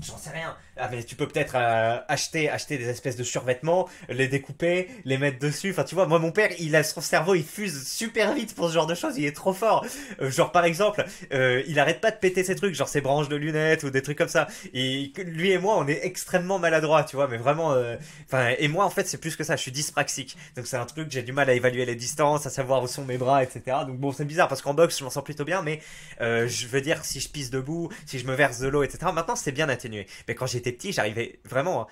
J'en sais rien. Ah, mais tu peux peut-être acheter des espèces de survêtements, les découper, les mettre dessus. Enfin, tu vois, moi, mon père, son cerveau, il fuse super vite pour ce genre de choses. Il est trop fort. Genre, par exemple, il arrête pas de péter ses trucs, genre ses branches de lunettes ou des trucs comme ça. Et lui et moi, on est extrêmement maladroits, tu vois, mais vraiment. Enfin, et moi, en fait, c'est plus que ça. Je suis dyspraxique. Donc, c'est un truc, j'ai du mal à évaluer les distances, à savoir où sont mes bras, etc. Donc, bon, c'est bizarre parce qu'en boxe, je m'en sens plutôt bien, mais je veux dire, si je pisse debout, si je me verse de l'eau, etc. Maintenant, c'est bien atténué. Mais quand j'étais petit, j'arrivais vraiment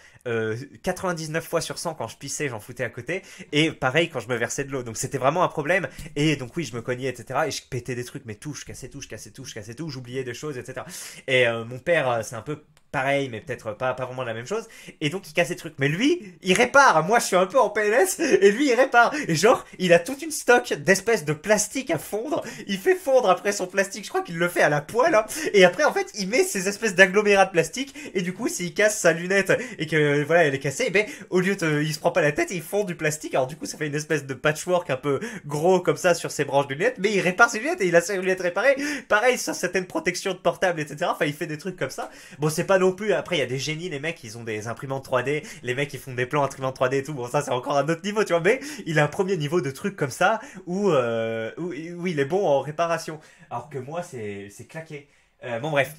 99 fois sur 100 quand je pissais, j'en foutais à côté. Et pareil quand je me versais de l'eau. Donc c'était vraiment un problème. Et donc oui, je me cognais, etc. Et je pétais des trucs, mais tout, je cassais tout, je cassais tout, je cassais tout. J'oubliais des choses, etc. Et mon père, c'est un peu pareil, mais peut-être pas vraiment la même chose. Et donc il casse des trucs. Mais lui, il répare. Moi, je suis un peu en PLS. Et lui, il répare. Et genre, il a toute une stock d'espèces de plastique à fondre. Il fait fondre après son plastique. Je crois qu'il le fait à la poêle. Hein. Et après, en fait, il met ces espèces d'agglomérats de plastique. Et du coup, s'il casse sa lunette et que voilà, elle est cassée, ben au lieu de, il se prend pas la tête, il fond du plastique. Alors du coup, ça fait une espèce de patchwork un peu gros comme ça sur ses branches de lunettes. Mais il répare ses lunettes et il a ses lunettes réparées. Pareil sur certaines protections de portable, etc. Enfin, il fait des trucs comme ça. Bon, c'est pas non plus. Après, il y a des génies, les mecs, ils ont des imprimantes 3D. Les mecs, ils font des plans imprimantes 3D et tout. Bon, ça, c'est encore un autre niveau, tu vois. Mais il a un premier niveau de trucs comme ça où il est bon en réparation. Alors que moi, c'est claqué. Bon, bref.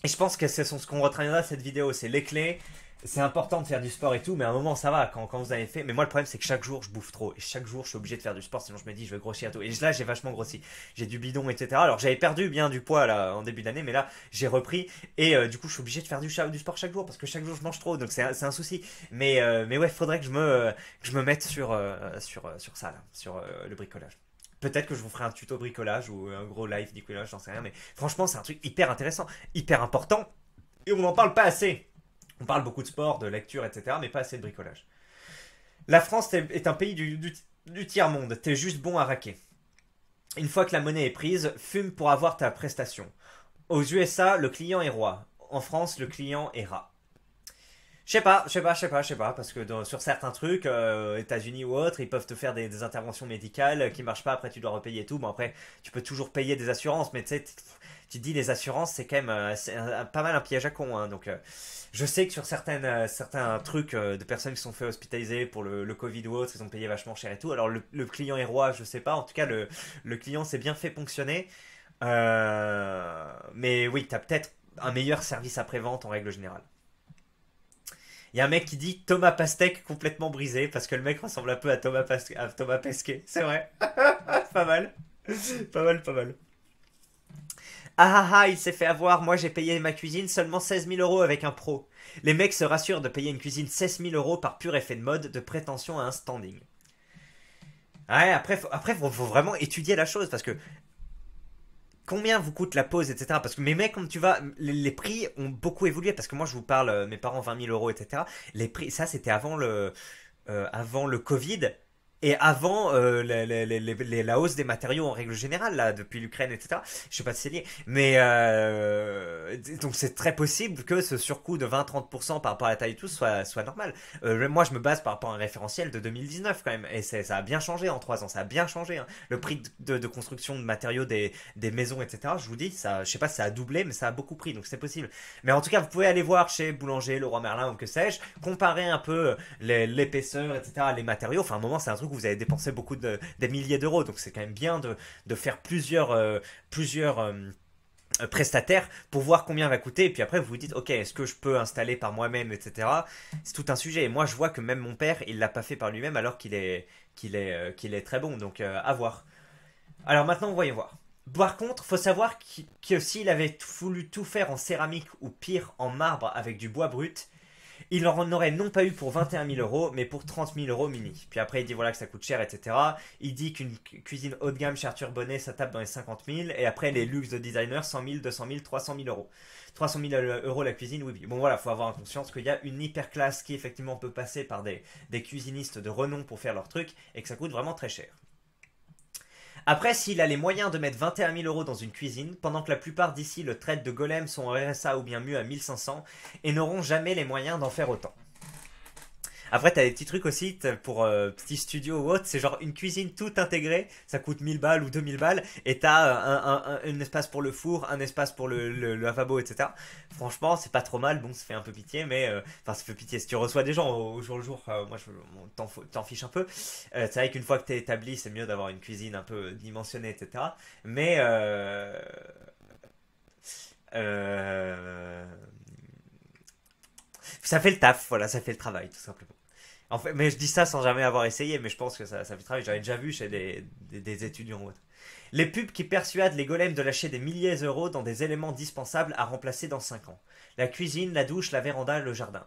Et je pense que c'est ce qu'on retiendra de cette vidéo, c'est les clés. C'est important de faire du sport et tout, mais à un moment ça va quand vous avez fait. Mais moi le problème c'est que chaque jour je bouffe trop. Et chaque jour je suis obligé de faire du sport, sinon je me dis je vais grossir et tout. Et là j'ai vachement grossi. J'ai du bidon, etc. Alors j'avais perdu bien du poids là en début d'année, mais là j'ai repris. Et du coup je suis obligé de faire du sport chaque jour parce que chaque jour je mange trop. Donc c'est un souci. Mais ouais, faudrait que je me mette sur ça là, sur le bricolage. Peut-être que je vous ferai un tuto bricolage ou un gros live bricolage, j'en sais rien. Mais franchement, c'est un truc hyper intéressant, hyper important. Et on n'en parle pas assez. On parle beaucoup de sport, de lecture, etc. Mais pas assez de bricolage. La France est un pays du tiers-monde. T'es juste bon à raquer. Une fois que la monnaie est prise, fume pour avoir ta prestation. Aux USA, le client est roi. En France, le client est rat. Je sais pas, parce que sur certains trucs, États-Unis ou autres, ils peuvent te faire des interventions médicales qui marchent pas, après tu dois repayer et tout. Bon, après, tu peux toujours payer des assurances, mais tu sais, tu te dis les assurances, c'est quand même pas mal un piège à con. Hein, donc, je sais que sur certains trucs de personnes qui sont fait hospitaliser pour le Covid ou autre, ils ont payé vachement cher et tout. Alors, le client est roi, je sais pas. En tout cas, le client s'est bien fait ponctionner. Mais oui, t'as peut-être un meilleur service après-vente en règle générale. Il y a un mec qui dit Thomas Pastèque complètement brisé parce que le mec ressemble un peu à Thomas Pesquet. C'est vrai. Pas mal. Pas mal, pas mal. Ah ah ah, il s'est fait avoir. Moi, j'ai payé ma cuisine seulement 16 000 € avec un pro. Les mecs se rassurent de payer une cuisine 16 000 € par pur effet de mode, de prétention à un standing. Ouais, après faut vraiment étudier la chose parce que combien vous coûte la pause, etc. Parce que mes mecs, comme tu vas, les prix ont beaucoup évolué. Parce que moi, je vous parle, mes parents 20 000 €, etc. Les prix, ça, c'était avant le Covid. Et avant la hausse des matériaux en règle générale, là, depuis l'Ukraine, etc. Je sais pas si c'est lié. Mais donc c'est très possible que ce surcoût de 20-30% par rapport à la taille et tout soit normal. Moi, je me base par rapport à un référentiel de 2019 quand même. Et ça a bien changé en 3 ans. Ça a bien changé. Hein. Le prix de construction de matériaux des maisons, etc. Je vous dis, ça, je sais pas si ça a doublé, mais ça a beaucoup pris. Donc c'est possible. Mais en tout cas, vous pouvez aller voir chez Boulanger, Leroy Merlin ou que sais-je, comparer un peu l'épaisseur, etc. Les matériaux. Enfin, à un moment, c'est un truc où vous avez dépensé des milliers d'euros, donc c'est quand même bien de faire plusieurs prestataires pour voir combien va coûter, et puis après vous vous dites ok, est-ce que je peux installer par moi-même, etc. C'est tout un sujet, et moi je vois que même mon père il l'a pas fait par lui-même alors qu'il est très bon, donc à voir. Alors maintenant voyons voir. Par contre, faut savoir que s'il avait voulu tout faire en céramique ou pire en marbre avec du bois brut, Il en aurait non pas eu pour 21 000 euros, mais pour 30 000 euros mini. Puis après, il dit voilà que ça coûte cher, etc. Il dit qu'une cuisine haut de gamme chez Arthur Bonnet, ça tape dans les 50 000. Et après, les luxe de designer, 100 000, 200 000, 300 000 euros. 300 000 euros la cuisine, oui. Bon voilà, faut avoir conscience qu'il y a une hyper classe qui effectivement peut passer par des cuisinistes de renom pour faire leur truc et que ça coûte vraiment très cher. Après, s'il a les moyens de mettre 21 000 euros dans une cuisine, pendant que la plupart d'ici le traitent de golem sont en RSA ou bien mieux à 1500 et n'auront jamais les moyens d'en faire autant. Après, t'as des petits trucs aussi pour petits studios ou autre. C'est genre une cuisine toute intégrée. Ça coûte 1000 balles ou 2000 balles. Et t'as un espace pour le four, un espace pour le lavabo, etc. Franchement, c'est pas trop mal. Bon, ça fait un peu pitié, mais... Enfin, ça fait pitié. Si tu reçois des gens au jour le jour, moi, t'en fiche un peu. C'est vrai qu'une fois que t'es établi, c'est mieux d'avoir une cuisine un peu dimensionnée, etc. Mais... ça fait le taf, voilà, ça fait le travail, tout simplement. En fait, mais je dis ça sans jamais avoir essayé, mais je pense que ça fait travail. J'avais déjà vu chez des étudiants ou autres. Les pubs qui persuadent les golems de lâcher des milliers d'euros dans des éléments dispensables à remplacer dans 5 ans. La cuisine, la douche, la véranda, le jardin.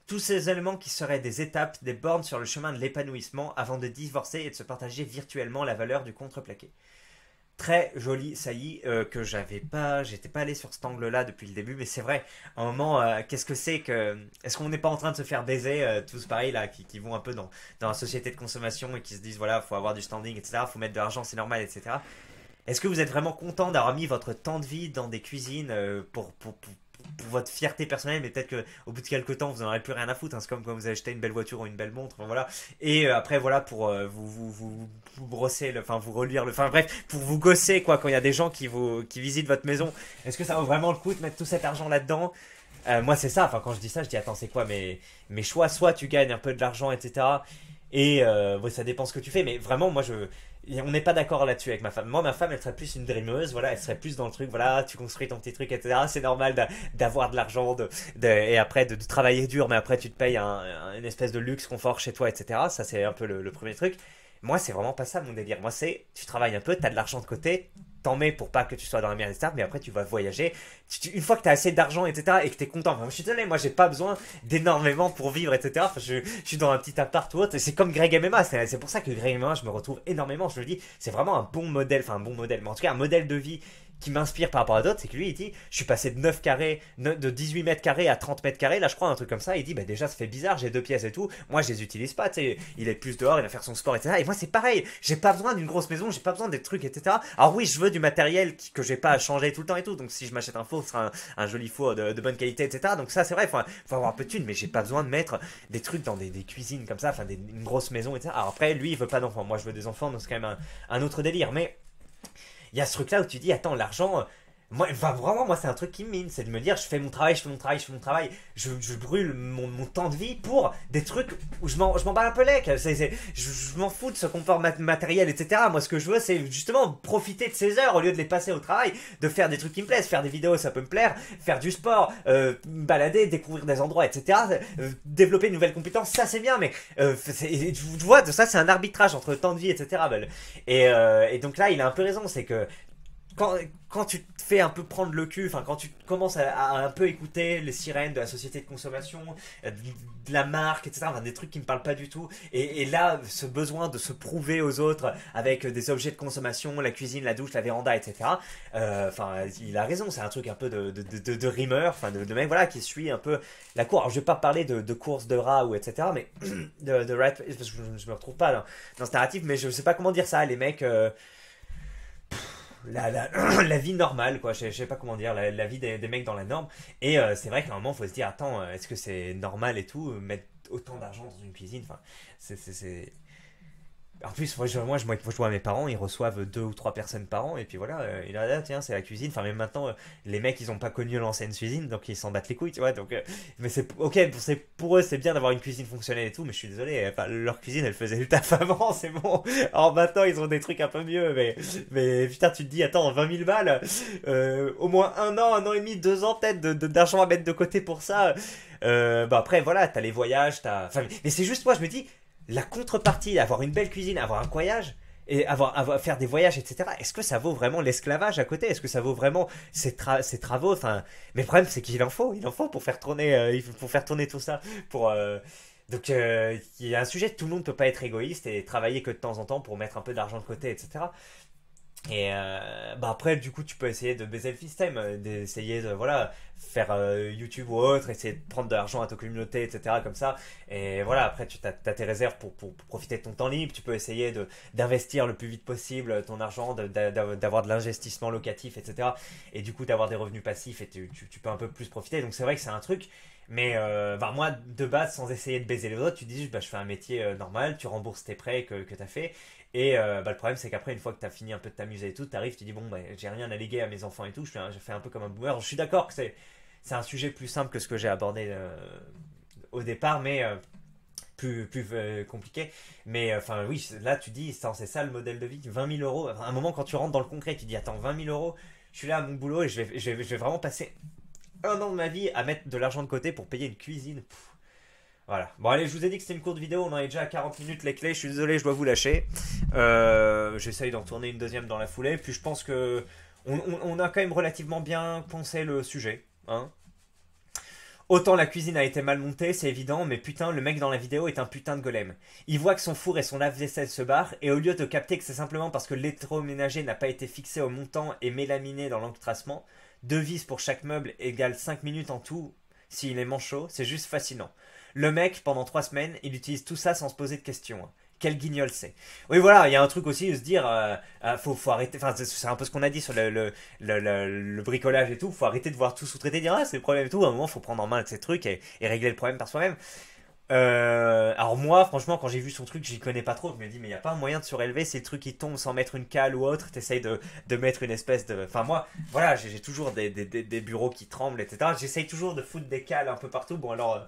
Tous ces éléments qui seraient des étapes, des bornes sur le chemin de l'épanouissement avant de divorcer et de se partager virtuellement la valeur du contreplaqué. Très joli saillie que j'étais pas allé sur cet angle-là depuis le début, mais c'est vrai. À un moment, qu'est-ce que c'est que, est-ce qu'on n'est pas en train de se faire baiser tous pareil là, qui vont un peu dans la société de consommation et qui se disent voilà, faut avoir du standing, etc. Faut mettre de l'argent, c'est normal, etc. Est-ce que vous êtes vraiment content d'avoir mis votre temps de vie dans des cuisines pour votre fierté personnelle, mais peut-être qu'au bout de quelques temps, vous n'en aurez plus rien à foutre. Hein. C'est comme quand vous achetez une belle voiture ou une belle montre. Enfin, voilà. Et après, voilà, pour vous brosser, enfin, vous relire le. Enfin, bref, pour vous gosser, quoi, quand il y a des gens qui visitent votre maison. Est-ce que ça vaut vraiment le coup de mettre tout cet argent là-dedans? Moi, c'est ça. Enfin, quand je dis ça, je dis, attends, c'est quoi mes choix? Soit tu gagnes un peu de l'argent, etc. Et ça dépend ce que tu fais. Mais vraiment, moi, on n'est pas d'accord là-dessus avec ma femme. Moi, ma femme, elle serait plus une dreameuse, voilà, elle serait plus dans le truc, voilà, tu construis ton petit truc, etc. C'est normal d'avoir de l'argent, et après de travailler dur, mais après tu te payes une espèce de luxe, confort chez toi, etc. Ça, c'est un peu le premier truc. Moi, c'est vraiment pas ça mon délire. Moi, c'est, tu travailles un peu, t'as de l'argent de côté, t'en mets pour pas que tu sois dans la merde, etc. Mais après, tu vas voyager. Une fois que t'as assez d'argent, etc., et que t'es content. Enfin, je suis désolé, moi, j'ai pas besoin d'énormément pour vivre, etc. Enfin, je suis dans un petit appart ou autre. C'est comme Greg MMA. C'est pour ça que Greg MMA, je me retrouve énormément. Je me dis, c'est vraiment un bon modèle. Enfin, un bon modèle. Mais en tout cas, un modèle de vie qui m'inspire par rapport à d'autres, c'est que lui, il dit, je suis passé de 9 carrés, de 18 mètres carrés à 30 mètres carrés, là, je crois, un truc comme ça. Il dit, bah, déjà, ça fait bizarre, j'ai 2 pièces et tout. Moi, je les utilise pas, tu sais. Il est plus dehors, il va faire son sport, etc. Et moi, c'est pareil. J'ai pas besoin d'une grosse maison, j'ai pas besoin des trucs, etc. Alors oui, je veux du matériel que j'ai pas à changer tout le temps et tout. Donc, si je m'achète un four, ce sera un joli four de bonne qualité, etc. Donc, ça, c'est vrai, faut avoir un peu de thunes, mais j'ai pas besoin de mettre des trucs dans des cuisines comme ça, enfin, une grosse maison, etc. Alors après, lui, il veut pas d'enfants. Moi, je veux des enfants, donc c'est quand même un autre délire. Mais il y a ce truc-là où tu dis, attends, l'argent. Moi, enfin, vraiment, moi, c'est un truc qui me mine. C'est de me dire, je fais mon travail, je brûle mon temps de vie pour des trucs où je m'en bats un peu l'ec. Je m'en fous de ce confort matériel, etc. Moi, ce que je veux, c'est justement profiter de ces heures au lieu de les passer au travail, de faire des trucs qui me plaisent. Faire des vidéos, ça peut me plaire. Faire du sport, me balader, découvrir des endroits, etc. Développer de nouvelles compétences, ça, c'est bien. Mais tu vois, ça, c'est un arbitrage entre temps de vie, etc. Et donc là, il a un peu raison. C'est que quand tu te fais un peu prendre le cul, enfin quand tu commences à un peu écouter les sirènes de la société de consommation, de la marque, etc., enfin, des trucs qui me parlent pas du tout, et là, ce besoin de se prouver aux autres avec des objets de consommation, la cuisine, la douche, la véranda, etc., enfin, il a raison, c'est un truc un peu de rimeur, enfin de mec, voilà, qui suit un peu la cour. Alors je vais pas parler de courses de rats ou etc., mais de rat, je me retrouve pas dans ce narratif, mais je sais pas comment dire ça, les mecs... la vie normale, quoi. Je sais pas comment dire, la vie des mecs dans la norme. Et c'est vrai qu'à un moment, faut se dire, attends, est-ce que c'est normal et tout, mettre autant d'argent dans une cuisine? Enfin, c'est. En plus, moi, je vois mes parents, ils reçoivent 2 ou 3 personnes par an, et puis voilà, et là, tiens, c'est la cuisine. Enfin, même maintenant, les mecs, ils ont pas connu l'ancienne cuisine, donc ils s'en battent les couilles, tu vois. Donc, mais c'est ok, pour eux, c'est bien d'avoir une cuisine fonctionnelle et tout, mais je suis désolé, enfin, leur cuisine, elle faisait le taf avant, c'est bon. Alors maintenant, ils ont des trucs un peu mieux, mais putain, tu te dis, attends, 20 000 balles, au moins 1 an et demi, 2 ans peut-être d'argent à mettre de côté pour ça. Bah après, voilà, t'as les voyages, enfin, mais c'est juste moi, je me dis. La contrepartie d'avoir une belle cuisine, avoir un voyage, et faire des voyages, etc. Est-ce que ça vaut vraiment l'esclavage à côté? Est-ce que ça vaut vraiment ces travaux? Enfin, mais le problème c'est il en faut pour faire tourner, pour faire tourner tout ça. Pour donc il y a un sujet, tout le monde peut pas être égoïste et travailler que de temps en temps pour mettre un peu d'argent de côté, etc. Et bah après, du coup, tu peux essayer de baiser le système, d'essayer de voilà faire YouTube ou autre, essayer de prendre de l'argent à ta communauté, etc. comme ça. Et voilà, après, tu as tes réserves pour profiter de ton temps libre. Tu peux essayer d'investir le plus vite possible ton argent, d'avoir de l'investissement locatif, etc. Et du coup, d'avoir des revenus passifs et tu peux un peu plus profiter. Donc c'est vrai que c'est un truc. Mais bah, moi, de base, sans essayer de baiser les autres, tu dis bah, je fais un métier normal, tu rembourses tes prêts que tu as fait. Et bah, le problème, c'est qu'après, une fois que tu as fini un peu de t'amuser et tout, tu arrives, tu dis bon, bah, j'ai rien à léguer à mes enfants et tout, je fais un peu comme un boomer. Je suis d'accord que c'est un sujet plus simple que ce que j'ai abordé au départ, mais plus compliqué. Mais enfin, oui, là, tu dis, c'est ça le modèle de vie, 20 000 euros. Enfin, à un moment, quand tu rentres dans le concret, tu dis attends, 20 000 euros, je suis là à mon boulot et je vais vraiment passer un an de ma vie à mettre de l'argent de côté pour payer une cuisine. Pff, voilà. Bon, allez, je vous ai dit que c'était une courte vidéo. On en est déjà à 40 minutes les clés. Je suis désolé, je dois vous lâcher. J'essaye d'en tourner une deuxième dans la foulée. Puis je pense que on a quand même relativement bien pensé le sujet. Hein. Autant la cuisine a été mal montée, c'est évident, mais putain, le mec dans la vidéo est un putain de golem. Il voit que son four et son lave-vaisselle se barrent, et au lieu de capter que c'est simplement parce que l'électroménager n'a pas été fixé au montant et mélaminé dans l'encrassement, 2 vis pour chaque meuble égale 5 minutes en tout s'il est manchot, c'est juste fascinant. Le mec, pendant 3 semaines, il utilise tout ça sans se poser de questions. Hein. Quel guignol c'est. Oui, voilà, il y a un truc aussi de se dire, faut arrêter, enfin, c'est un peu ce qu'on a dit sur le bricolage et tout, faut arrêter de voir tout sous-traiter, dire, ah, c'est le problème et tout, à un moment, faut prendre en main ces trucs et régler le problème par soi-même. Alors moi, franchement, quand j'ai vu son truc, j'y connais pas trop. Je me dis, mais il y a pas un moyen de surélever si le truc il tombe sans mettre une cale ou autre. T'essayes de mettre une espèce de. Enfin moi, voilà, j'ai toujours des bureaux qui tremblent, etc. J'essaye toujours de foutre des cales un peu partout. Bon alors,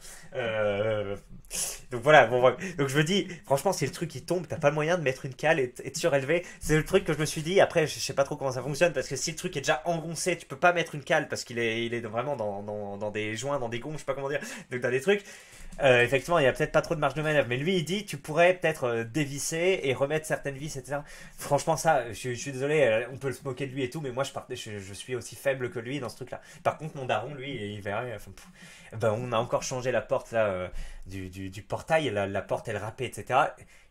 donc voilà. Bon, donc je me dis, franchement, si le truc il tombe, t'as pas le moyen de mettre une cale et de surélever. C'est le truc que je me suis dit. Après, je sais pas trop comment ça fonctionne parce que si le truc est déjà engoncé, tu peux pas mettre une cale parce qu'il est vraiment dans des joints, dans des gonds, je sais pas comment dire, donc dans des trucs. Effectivement, il y a peut-être pas trop de marge de manœuvre, mais lui il dit tu pourrais peut-être dévisser et remettre certaines vis, etc. Franchement, ça, je suis désolé, on peut se moquer de lui et tout, mais moi je suis aussi faible que lui dans ce truc-là. Par contre, mon daron, lui, il verrait. Enfin, ben, on a encore changé la porte là du portail, la porte elle râpée, etc.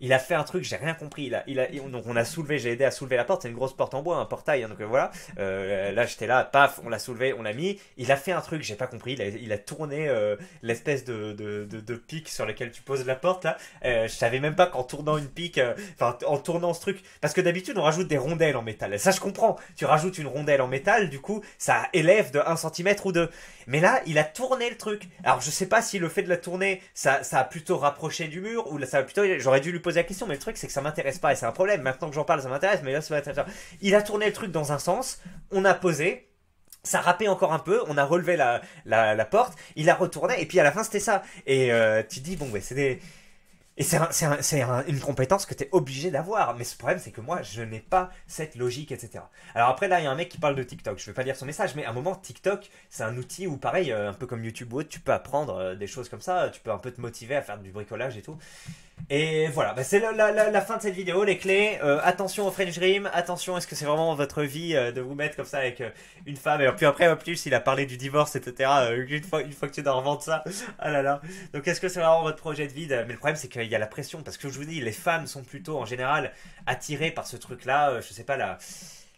Il a fait un truc, j'ai rien compris. Donc on a soulevé, j'ai aidé à soulever la porte, c'est une grosse porte en bois, un portail, hein, donc voilà. Là j'étais là, paf, on l'a soulevé, on l'a mis. Il a fait un truc, j'ai pas compris, il a tourné l'espèce de pic sur lequel tu poses la porte là. Je savais même pas qu'en tournant une pique, enfin en tournant ce truc, parce que d'habitude on rajoute des rondelles en métal. Ça je comprends, tu rajoutes une rondelle en métal, du coup ça élève de 1 centimètre ou 2. Mais là, il a tourné le truc. Alors je sais pas si le fait de la tourner, ça a plutôt rapproché du mur, ou là, ça a plutôt. J'aurais dû lui poser la question, mais le truc c'est que ça m'intéresse pas, et c'est un problème. Maintenant que j'en parle, ça m'intéresse, mais là ça m'intéresse pas. Il a tourné le truc dans un sens, on a posé. Ça râpait encore un peu, on a relevé la porte, il a retourné, et puis à la fin c'était ça. Et tu te dis, bon, ouais, c'est des. Et une compétence que tu es obligé d'avoir. Mais ce problème, c'est que moi, je n'ai pas cette logique, etc. Alors après, là, il y a un mec qui parle de TikTok. Je vais pas lire son message, mais à un moment, TikTok, c'est un outil où, pareil, un peu comme YouTube ou autre, tu peux apprendre des choses comme ça. Tu peux un peu te motiver à faire du bricolage et tout. Et voilà, bah c'est la fin de cette vidéo, les clés. Attention au French Dream, attention, est-ce que c'est vraiment votre vie de vous mettre comme ça avec une femme. Et puis après, en plus, il a parlé du divorce, etc. Une fois que tu dois revendre ça, ah là là. Donc est-ce que c'est vraiment votre projet de vie Mais le problème, c'est qu'il y a la pression, parce que je vous dis, les femmes sont plutôt en général attirées par ce truc-là, je sais pas,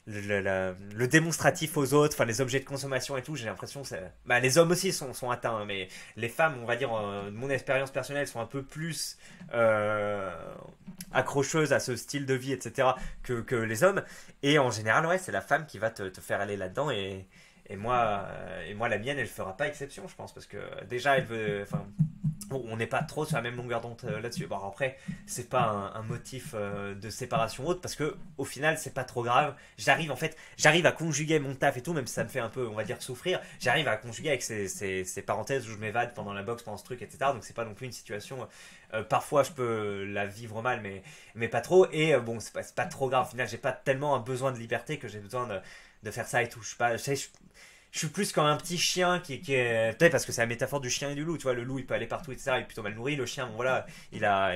le démonstratif aux autres, enfin les objets de consommation et tout, j'ai l'impression que bah, les hommes aussi sont atteints, hein, mais les femmes, on va dire, de mon expérience personnelle, sont un peu plus accrocheuses à ce style de vie, etc. que les hommes. Et en général, ouais, c'est la femme qui va te faire aller là-dedans et moi, la mienne, elle fera pas exception, je pense, parce que déjà, elle veut, enfin, on n'est pas trop sur la même longueur d'onde là-dessus. Bon, après, c'est pas un motif de séparation haute, parce que au final, c'est pas trop grave. J'arrive à conjuguer mon taf et tout, même si ça me fait un peu, on va dire, souffrir. J'arrive à conjuguer avec ces parenthèses où je m'évade pendant la boxe, pendant ce truc, etc. Donc c'est pas non plus une situation. Parfois, je peux la vivre mal, mais pas trop. Et bon, c'est pas trop grave. Au final, j'ai pas tellement un besoin de liberté que j'ai besoin de faire ça et tout. je suis plus comme un petit chien qui est, peut-être parce que c'est la métaphore du chien et du loup, tu vois, le loup il peut aller partout, etc., il est plutôt mal nourri, le chien, bon voilà, il a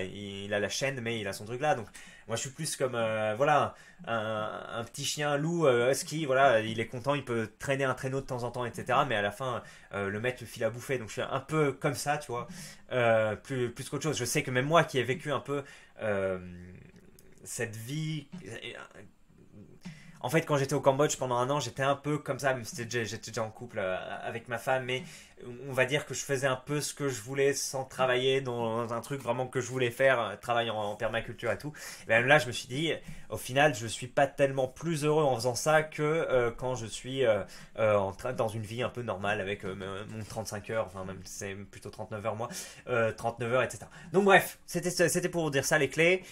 la chaîne, mais il a son truc là, donc moi je suis plus comme, voilà, un petit chien, un loup, husky, voilà, il est content, il peut traîner un traîneau de temps en temps, etc., mais à la fin, le maître le file à bouffer, donc je suis un peu comme ça, tu vois, plus qu'autre chose, je sais que même moi qui ai vécu un peu euh, cette vie. En fait, quand j'étais au Cambodge pendant un an, j'étais un peu comme ça, même si j'étais déjà en couple avec ma femme, mais on va dire que je faisais un peu ce que je voulais sans travailler dans un truc vraiment que je voulais faire, travailler en permaculture et tout. Et même là, je me suis dit, au final, je suis pas tellement plus heureux en faisant ça que quand je suis dans une vie un peu normale avec mon 35 heures, enfin même c'est plutôt 39 heures moi, 39 heures, etc. Donc bref, c'était pour vous dire ça les clés.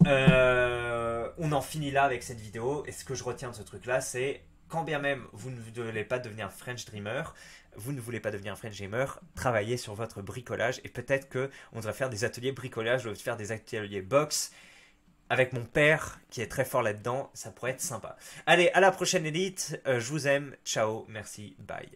On en finit là avec cette vidéo. Et ce que je retiens de ce truc là, c'est quand bien même vous ne voulez pas devenir French Dreamer, vous ne voulez pas devenir un French Gamer, travaillez sur votre bricolage. Et peut-être qu'on devrait faire des ateliers bricolage, on devrait faire des ateliers box. Avec mon père qui est très fort là-dedans, ça pourrait être sympa. Allez, à la prochaine élite. Je vous aime. Ciao, merci, bye.